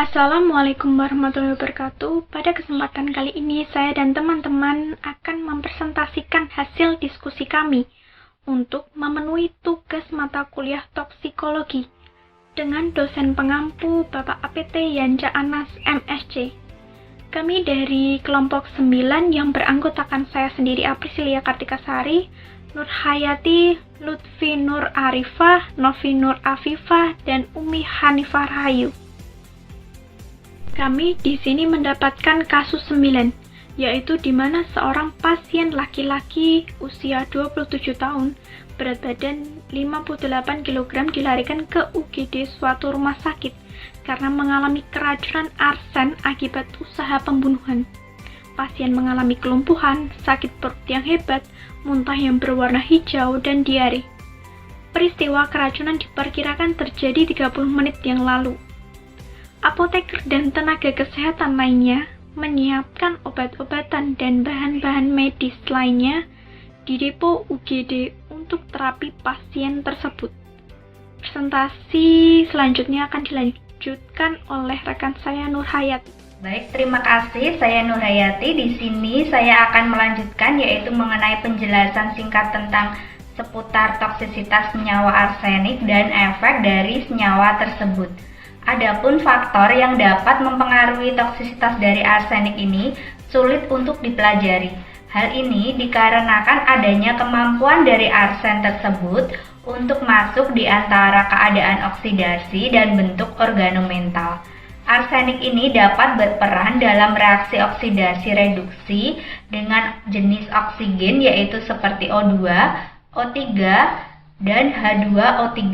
Assalamualaikum warahmatullahi wabarakatuh. Pada kesempatan kali ini, saya dan teman-teman akan mempresentasikan hasil diskusi kami untuk memenuhi tugas mata kuliah toksikologi dengan dosen pengampu Bapak APT Yanja Anas, MSc. Kami dari kelompok 9 yang beranggotakan saya sendiri Aprisilia Kartikasari, Nur Hayati, Lutfi Nur Arifah, Novi Nur Afifah, dan Umi Hanifah Rahayu. Kami di sini mendapatkan kasus 9, yaitu di mana seorang pasien laki-laki usia 27 tahun, berat badan 58 kg dilarikan ke UGD suatu rumah sakit karena mengalami keracunan arsen akibat usaha pembunuhan. Pasien mengalami kelumpuhan, sakit perut yang hebat, muntah yang berwarna hijau, dan diare. Peristiwa keracunan diperkirakan terjadi 30 menit yang lalu. Apoteker dan tenaga kesehatan lainnya menyiapkan obat-obatan dan bahan-bahan medis lainnya di depo UGD untuk terapi pasien tersebut. Presentasi selanjutnya akan dilanjutkan oleh rekan saya Nur Hayati. Baik, terima kasih. Saya Nur Hayati. Di sini saya akan melanjutkan yaitu mengenai penjelasan singkat tentang seputar toksisitas senyawa arsenik dan efek dari senyawa tersebut. Adapun faktor yang dapat mempengaruhi toksisitas dari arsenik ini sulit untuk dipelajari. Hal ini dikarenakan adanya kemampuan dari arsen tersebut untuk masuk di antara keadaan oksidasi dan bentuk organomental. Arsenik ini dapat berperan dalam reaksi oksidasi reduksi dengan jenis oksigen yaitu seperti O2, O3, dan H2O3.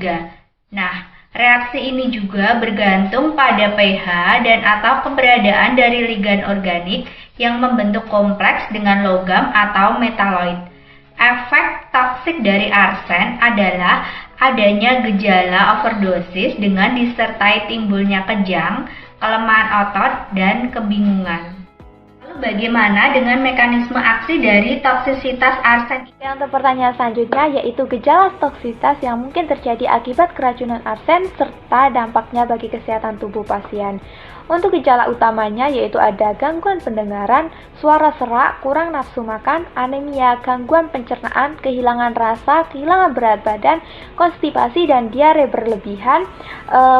Nah, reaksi ini juga bergantung pada pH dan atau keberadaan dari ligan organik yang membentuk kompleks dengan logam atau metaloid. Efek toksik dari arsen adalah adanya gejala overdosis dengan disertai timbulnya kejang, kelemahan otot, dan kebingungan. Bagaimana dengan mekanisme aksi dari toksisitas arsen? Untuk pertanyaan selanjutnya yaitu gejala toksisitas yang mungkin terjadi akibat keracunan arsen serta dampaknya bagi kesehatan tubuh pasien. Untuk gejala utamanya yaitu ada gangguan pendengaran, suara serak, kurang nafsu makan, anemia, gangguan pencernaan, kehilangan rasa, kehilangan berat badan, konstipasi dan diare berlebihan,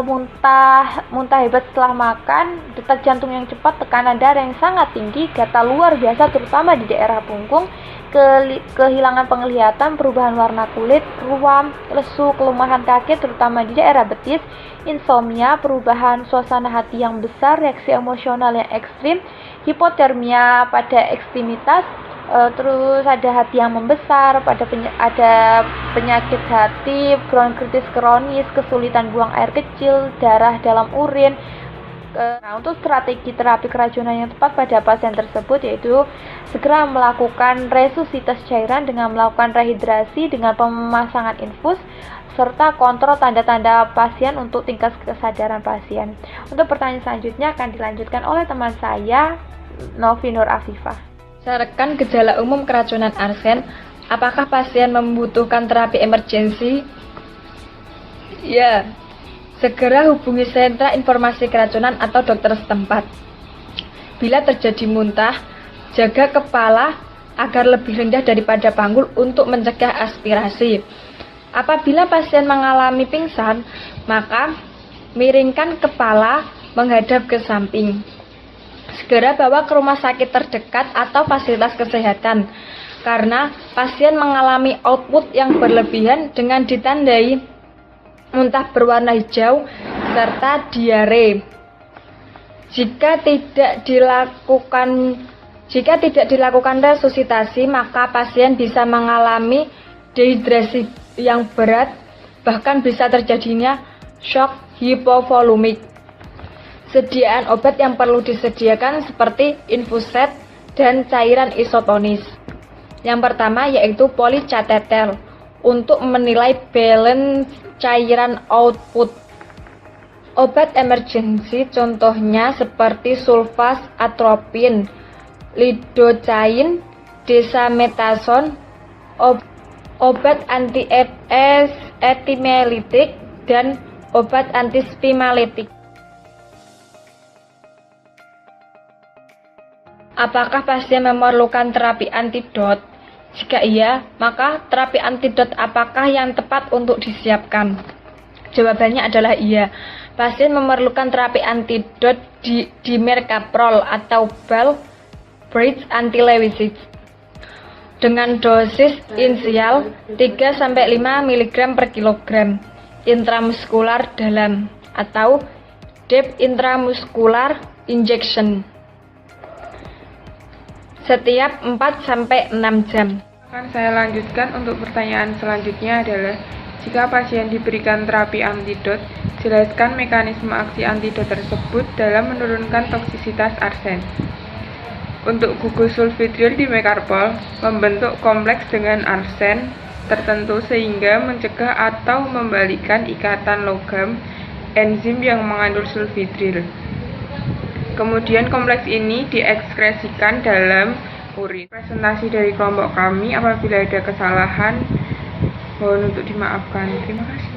muntah hebat setelah makan, detak jantung yang cepat, tekanan darah yang sangat tinggi, gatal luar biasa terutama di daerah punggung, kehilangan penglihatan, perubahan warna kulit, ruam, lesu, kelemahan kaki terutama di daerah betis, insomnia, perubahan suasana hati yang besar, reaksi emosional yang ekstrim, hipotermia pada ekstremitas, terus ada hati yang membesar, ada penyakit hati, bronkitis kronis, kesulitan buang air kecil, darah dalam urin. Nah, untuk strategi terapi keracunan yang tepat pada pasien tersebut yaitu segera melakukan resusitasi cairan dengan melakukan rehidrasi dengan pemasangan infus serta kontrol tanda-tanda pasien untuk tingkat kesadaran pasien. Untuk pertanyaan selanjutnya akan dilanjutkan oleh teman saya, Novi Nur Afifah. Berdasarkan gejala umum keracunan arsen, apakah pasien membutuhkan terapi emergensi? Ya. Segera hubungi sentra informasi keracunan atau dokter setempat. Bila terjadi muntah, jaga kepala agar lebih rendah daripada panggul untuk mencegah aspirasi. Apabila pasien mengalami pingsan, maka miringkan kepala menghadap ke samping. Segera bawa ke rumah sakit terdekat atau fasilitas kesehatan, karena pasien mengalami output yang berlebihan dengan ditandai muntah berwarna hijau serta diare. Jika tidak dilakukan resusitasi, maka pasien bisa mengalami dehidrasi yang berat, bahkan bisa terjadinya shock hipovolumik. Sediaan obat yang perlu disediakan seperti infuset dan cairan isotonis. Yang pertama yaitu policateter untuk menilai balance cairan output. Obat emergensi contohnya seperti sulfas atropin, lidocain, desamethasone, obat anti-etimelitik, dan obat antispimaletik. Apakah pasien memerlukan terapi antidot? Jika iya, maka terapi antidot apakah yang tepat untuk disiapkan? Jawabannya adalah iya. Pasien memerlukan terapi antidot dimercaprol atau Bell-Bridge antilewisik dengan dosis inisial 3-5 mg per kilogram intramuskular dalam atau deep intramuscular injection setiap 4-6 jam. Akan saya lanjutkan untuk pertanyaan selanjutnya adalah, jika pasien diberikan terapi antidot, jelaskan mekanisme aksi antidot tersebut dalam menurunkan toksisitas arsen. Untuk gugus sulfitryl dimecarpol membentuk kompleks dengan arsen tertentu sehingga mencegah atau membalikan ikatan logam enzim yang mengandung sulfitryl. Kemudian kompleks ini diekskresikan dalam urin. Presentasi dari kelompok kami, apabila ada kesalahan mohon untuk dimaafkan. Terima kasih.